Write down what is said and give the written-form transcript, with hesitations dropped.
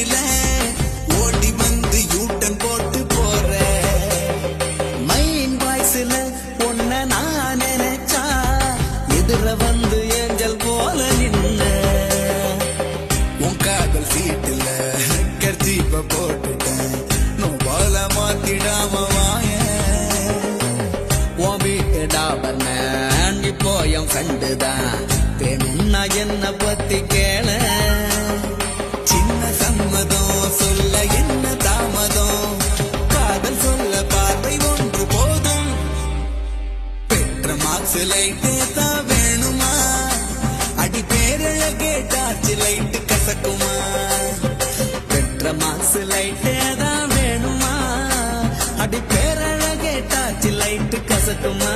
சைடுல ஓடி வந்து யூட்டன் போட்டு போற மைண்ட் வாய்ஸ்ல பொண்ண நான் நினைச்சா எதிர வந்து ஏஞ்சல் போல நின்ன உன் காதல் சீட்டுல கர்ஜீப்ப போட்டுட்டேன் நோபால மாத்திடாம வாய உன் வீட்டு டாபர்ன இப்போ என் ஃப்ரெண்டுதான் வேணும்னா என்ன பத்தி கேள சின்ன சம்மதம் சொல்ல என்ன தாமதம் காதல் சொல்ல பார்வை ஒன்று போதும் பெற்ற மார்க்ஸ் லைட்டே தான் வேணுமா அடி பேரழகே டார்ச் லைட் கசக்குமா பெற்ற மார்க்ஸ் லைட்டே தான் வேணுமா அடி பேரழகே டார்ச் லைட் கசக்குமா